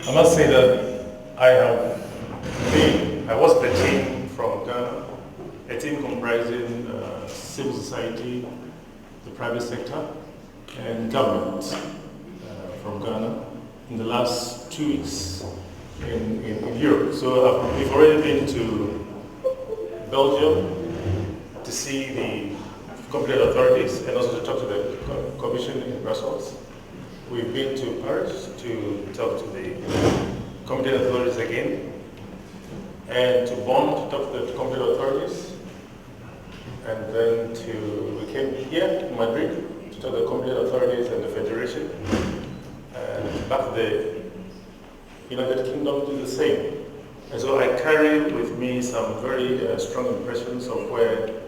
I must say that I was the team from Ghana, a team comprising civil society, the private sector, and government from Ghana in the last 2 weeks in Europe. So we've already been to Belgium to see the competent authorities and also to talk to the Commission in Brussels. We've been to Paris to talk to the competent authorities again, and to Bonn to talk to the competent authorities, and then we came here to Madrid to talk to the competent authorities and the Federation, and back to the United Kingdom to do the same. And so I carry with me some very strong impressions of where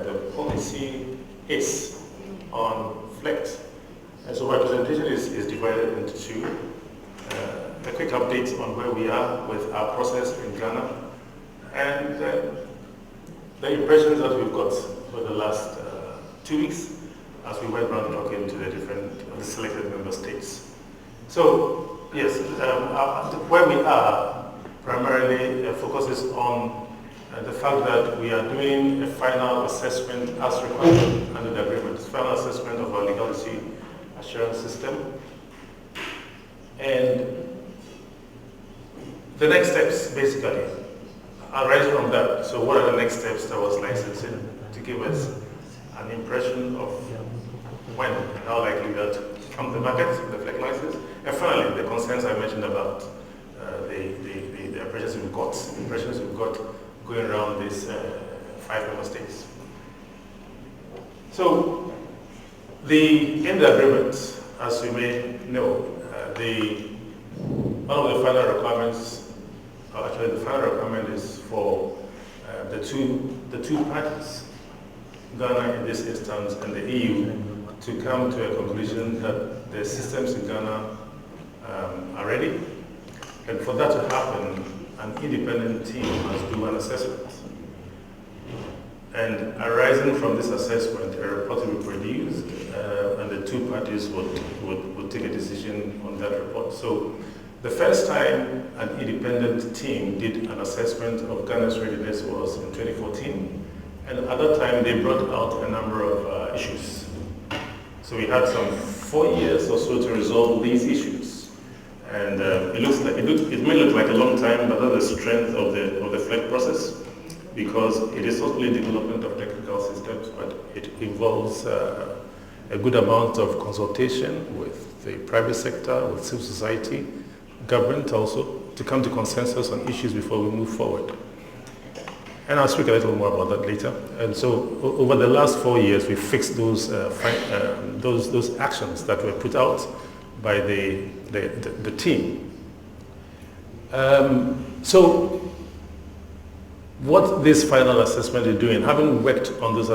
the policy is on FLEGT. And so my presentation is divided into two. A quick update on where we are with our process in Ghana, and the impressions that we've got for the last 2 weeks as we went around talking to the selected member states. So yes, where we are primarily focuses on the fact that we are doing a final assessment as required under the agreement, final assessment of our legality assurance system. And the next steps basically arise from that. So what are the next steps towards licensing, to give us an impression of when and how likely that come to the market, the FLEGT license. And finally, the concerns I mentioned about the impressions we've got going around these 5 member states. So in the agreement, as you may know, one of the final requirements, actually the final requirement is for the two parties, Ghana in this instance and the EU, to come to a conclusion that the systems in Ghana are ready. And for that to happen, an independent team must do an assessment. And arising from this assessment, a report will be produced, and the two parties would take a decision on that report. So the first time an independent team did an assessment of Ghana's readiness was in 2014, and at that time they brought out a number of issues. So we had some 4 years or so to resolve these issues, and it may look like a long time, but that's the strength of the FLEGT process, because it is not only development of technical systems, but it involves a good amount of consultation with the private sector, with civil society, government also, to come to consensus on issues before we move forward. And I'll speak a little more about that later. And so over the last 4 years, we fixed those actions that were put out by the team. So what this final assessment is doing, having worked on those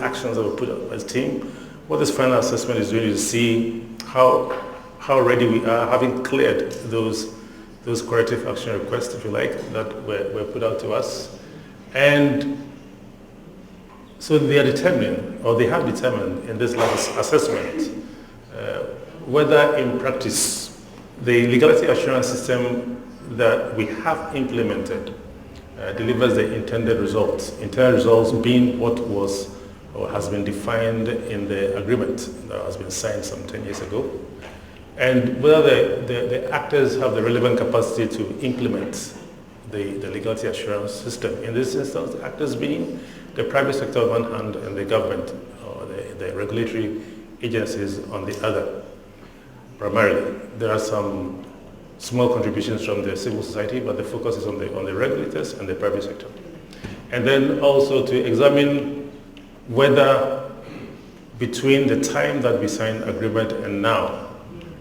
actions that were put out as a team, what this final assessment is doing is to see how ready we are, having cleared those corrective action requests, if you like, that were put out to us. And so they have determined in this last assessment whether in practice the legality assurance system that we have implemented delivers the intended results. Intended results being what was or has been defined in the agreement that has been signed some 10 years ago, and whether the actors have the relevant capacity to implement the legality assurance system. In this instance, the actors being the private sector on one hand and the government or the regulatory agencies on the other. Primarily, there are some small contributions from the civil society, but the focus is on the regulators and the private sector. And then also to examine whether between the time that we signed agreement and now,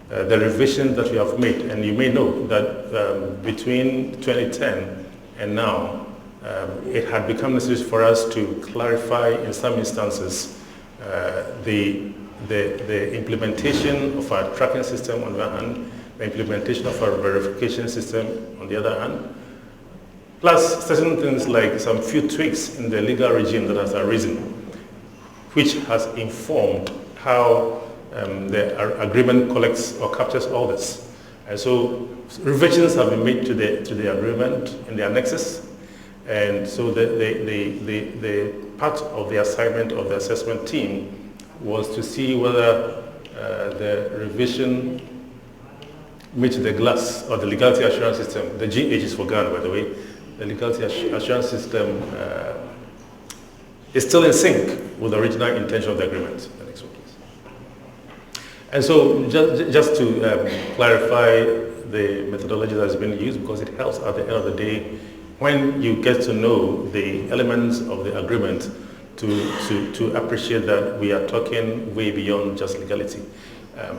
the revisions that we have made, and you may know that between 2010 and now, it had become necessary for us to clarify in some instances the implementation of our tracking system on the one hand, the implementation of our verification system on the other hand, plus certain things like some few tweaks in the legal regime that has arisen, which has informed how the agreement collects or captures all this. And so revisions have been made to the agreement in the annexes. And so the part of the assignment of the assessment team was to see whether the revision meets the GLAS, or the legality assurance system. The GH is for Ghana, by the way. The legality assurance system is still in sync with the original intention of the agreement. The next one, please. And so just to clarify the methodology that has been used, because it helps at the end of the day when you get to know the elements of the agreement to appreciate that we are talking way beyond just legality.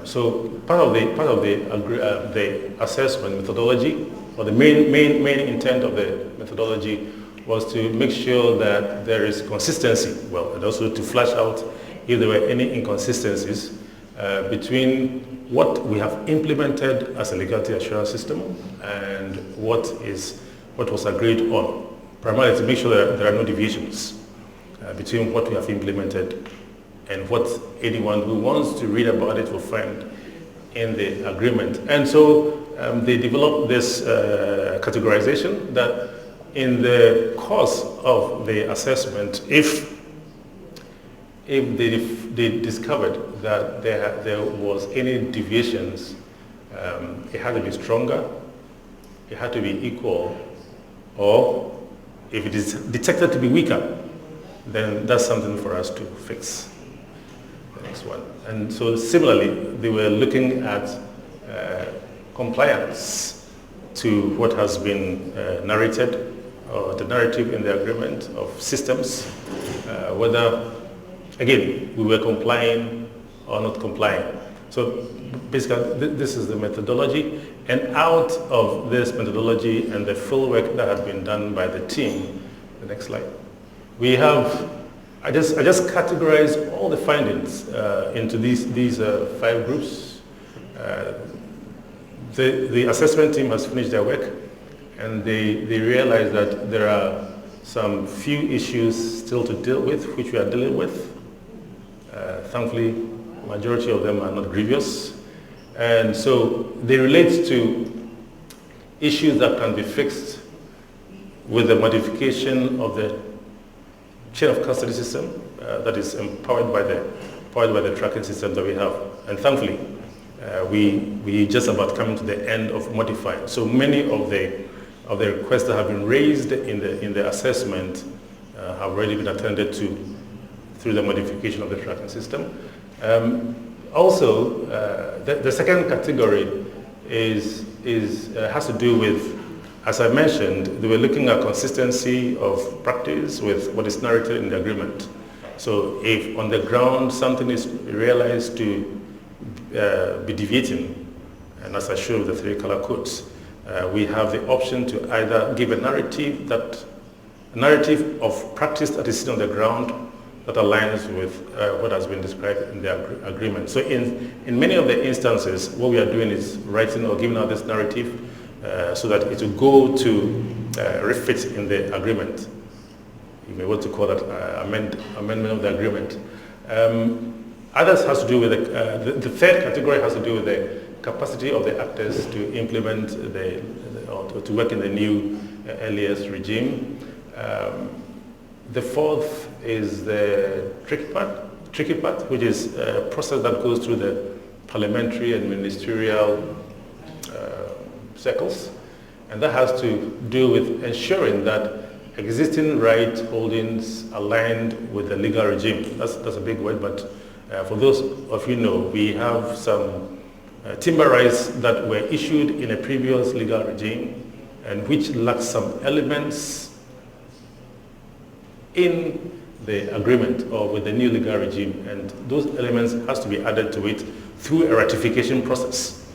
So part of the assessment methodology, or the main intent of the methodology, was to make sure that there is consistency, well, and also to flash out if there were any inconsistencies between what we have implemented as a legality assurance system and what was agreed on, primarily to make sure that there are no deviations between what we have implemented and what anyone who wants to read about it will find in the agreement. And so they developed this categorization that in the course of the assessment, if they discovered that there was any deviations, it had to be stronger, it had to be equal, or if it is detected to be weaker, then that's something for us to fix. The next one. And so similarly, they were looking at compliance to what has been narrated, or the narrative in the agreement of systems, whether, again, we were complying or not complying. So basically, this is the methodology. And out of this methodology and the full work that had been done by the team, the next slide, we have, I just categorized all the findings into these 5 groups. The assessment team has finished their work, and they realized that there are some few issues still to deal with, which we are dealing with. Thankfully, majority of them are not grievous. And so they relate to issues that can be fixed with the modification of the chain of custody system that is powered by the tracking system that we have. And thankfully, we just about coming to the end of modifying. So many of the requests that have been raised in the assessment have already been attended to through the modification of the tracking system. Also, the second category has to do with, as I mentioned, they were looking at consistency of practice with what is narrated in the agreement. So if on the ground something is realized to be deviating, and as I showed with the 3 color codes, we have the option to either give a narrative of practice that is seen on the ground that aligns with what has been described in the agreement. So in many of the instances, what we are doing is writing or giving out this narrative so that it will go to refit in the agreement. You may want to call that amendment of the agreement. Others has to do with the third category has to do with the capacity of the actors to implement or to work in the new LES regime. The fourth is the tricky part, which is a process that goes through the parliamentary and ministerial circles, and that has to do with ensuring that existing right holdings aligned with the legal regime. That's a big word, but for those of you know, we have some timber rights that were issued in a previous legal regime and which lack some elements in the agreement or with the new legal regime, and those elements has to be added to it through a ratification process,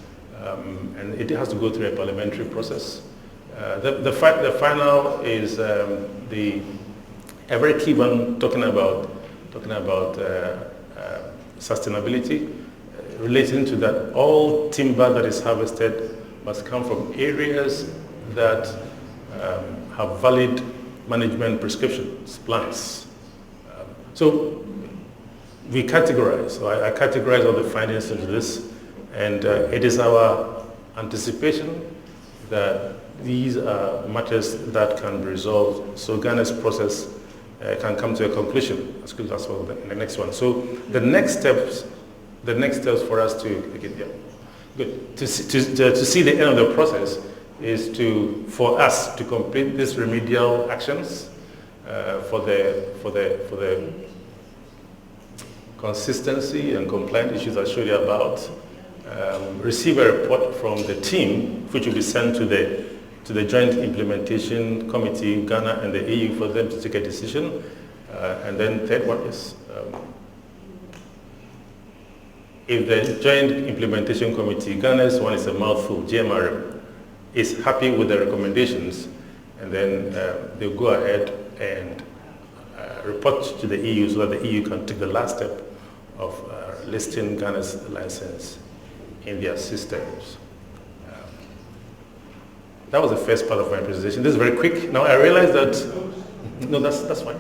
and it has to go through a parliamentary process. The final is a very key one, talking about sustainability, relating to that all timber that is harvested must come from areas that have valid management prescriptions, plans. So we categorize, so I categorize all the findings into this, and it is our anticipation that these are matters that can be resolved so Ghana's process can come to a conclusion as quickly as possible in the next one. So the next steps for us to see the end of the process is for us to complete these remedial actions for the consistency and compliance issues I showed you about. Receive a report from the team, which will be sent to the Joint Implementation Committee, Ghana and the EU, for them to take a decision. And then third one is, if the Joint Implementation Committee, Ghana's one is a mouthful, GMRM, is happy with the recommendations, and then they'll go ahead and report to the EU so that the EU can take the last step of listing Ghana's license in their systems. That was the first part of my presentation. This is very quick. Now I realize that, no, that's fine.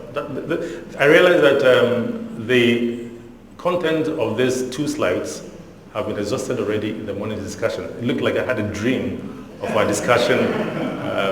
I realize that the content of these 2 slides have been exhausted already in the morning discussion. It looked like I had a dream of our discussion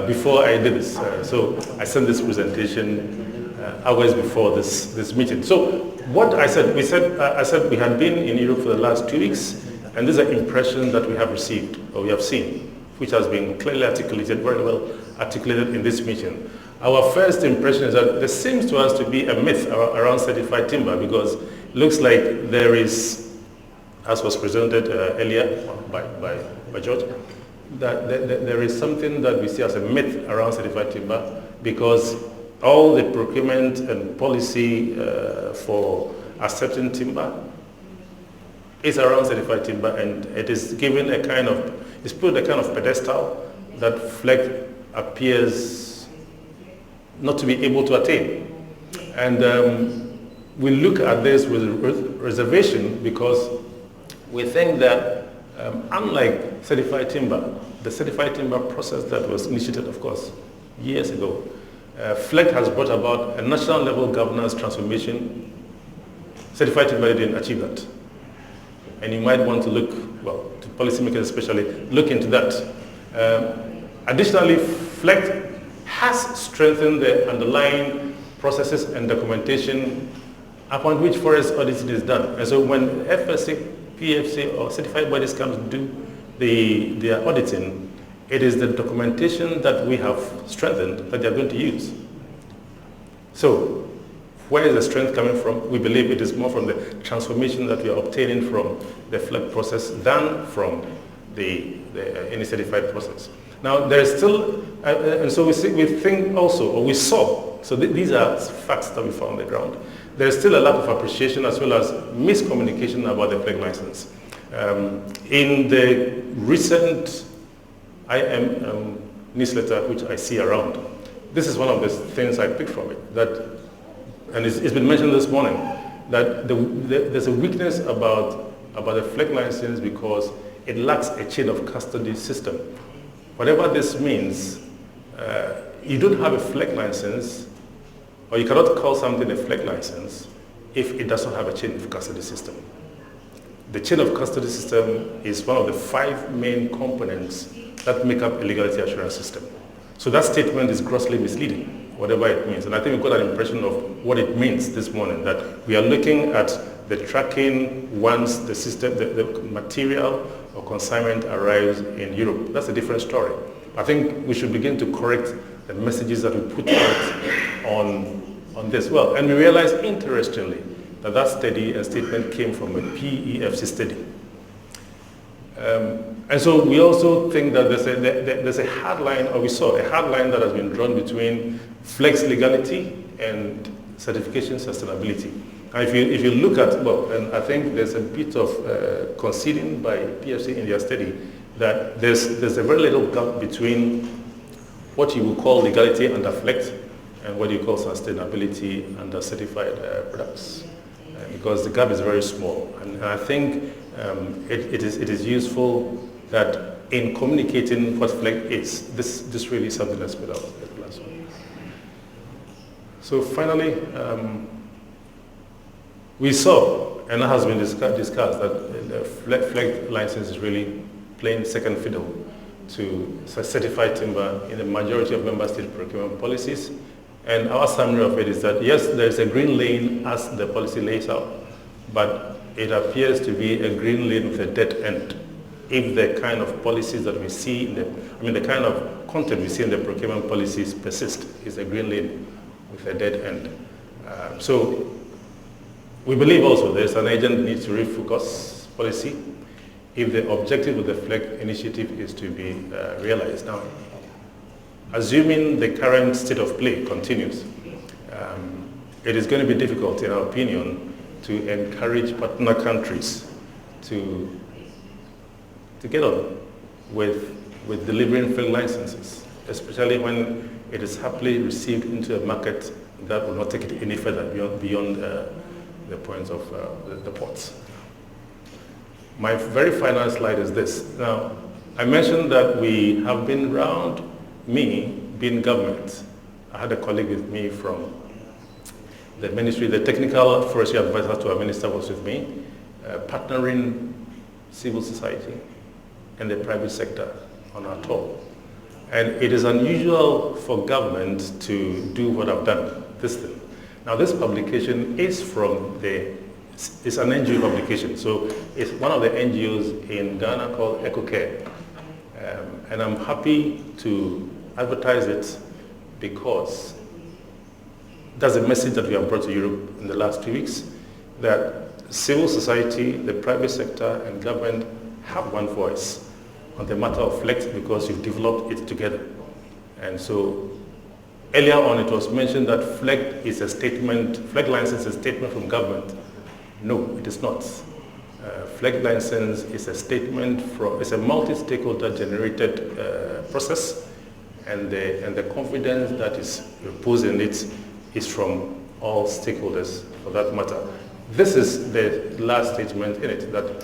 before I did this. So I sent this presentation hours before this meeting. So what I said we had been in Europe for the last 2 weeks, and these are impressions that we have received or we have seen, which has been clearly articulated, very well articulated in this meeting. Our first impression is that there seems to us to be a myth around certified timber, because it looks like there is, as was presented earlier by George, that there is something that we see as a myth around certified timber, because all the procurement and policy for accepting timber is around certified timber, and it is given a kind of, it's put a kind of pedestal that FLEGT appears not to be able to attain. And we look at this with reservation, because we think that unlike certified timber, the certified timber process that was initiated, of course, years ago, FLEGT has brought about a national level governance transformation. Certified timber didn't achieve that. And you might want to look, well, to policymakers especially, look into that. Additionally, FLEGT has strengthened the underlying processes and documentation upon which forest auditing is done. And so when FSC, PFC, or certified bodies come to do their auditing, it is the documentation that we have strengthened that they're going to use. So, where is the strength coming from? We believe it is more from the transformation that we are obtaining from the FLEGT process than from any certified process. Now, there is still, and so we think also, or we saw, so these are facts that we found on the ground. There is still a lack of appreciation as well as miscommunication about the FLEGT license. In the recent IMM newsletter, which I see around, this is one of the things I picked from it, that, and it's been mentioned this morning, that there's a weakness about the FLEGT license because it lacks a chain of custody system. Whatever this means, you don't have a FLEGT license, or you cannot call something a FLEGT license if it does not have a chain of custody system. The chain of custody system is one of the 5 main components that make up a legality assurance system. So that statement is grossly misleading, whatever it means. And I think we got an impression of what it means this morning, that we are looking at the tracking once the system, the material or consignment arrives in Europe. That's a different story. I think we should begin to correct the messages that we put out on this. Well, and we realized, interestingly, that study and statement came from a PEFC study. And so we also think that there's a hard line, or we saw a hard line that has been drawn between FLEGT's legality and certification sustainability. And if you look at, well, and I think there's a bit of conceding by PFC in their study that there's a very little gap between what you would call legality under FLEGT and what you call sustainability under certified products, because the gap is very small. And I think it is useful that in communicating what FLEGT is, this really is something that's put out at the last one. So finally, we saw, and it has been discussed that the FLEGT license is really playing second fiddle to certified timber in the majority of member state procurement policies. And our summary of it is that, yes, there's a green lane as the policy lays out, but it appears to be a green lane with a dead end. If the kind of policies that we see in the kind of content we see in the procurement policies persist, is a green lane with a dead end. So we believe also there's an urgent need to refocus policy if the objective of the FLEGT initiative is to be realized. Now, assuming the current state of play continues, it is going to be difficult, in our opinion, to encourage partner countries to get on with delivering FLEGT licenses, especially when it is happily received into a market that will not take it any further beyond the points of the ports. My very final slide is this. Now, I mentioned that we have been around, me being government. I had a colleague with me from the ministry, the technical forestry advisor to our minister was with me, partnering civil society and the private sector on our tour. And it is unusual for government to do what I've done, this thing. Now this publication is from it's an NGO publication, so it's one of the NGOs in Ghana called EcoCare. And I'm happy to advertise it because that's a message that we have brought to Europe in the last 2 weeks, that civil society, the private sector, and government have one voice on the matter of FLEGT because you've developed it together. And so earlier on it was mentioned that FLEGT is a statement, FLEGT license is a statement from government. No, it is not. FLEGT license is a statement it's a multi-stakeholder generated process, and the confidence that is reposed in it is from all stakeholders for that matter. This is the last statement in it, that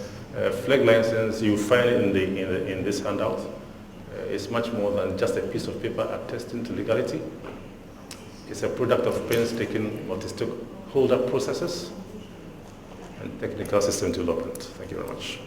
FLEGT license you find in this handout is much more than just a piece of paper attesting to legality. It's a product of painstaking multi-stakeholder processes and technical system development. Thank you very much.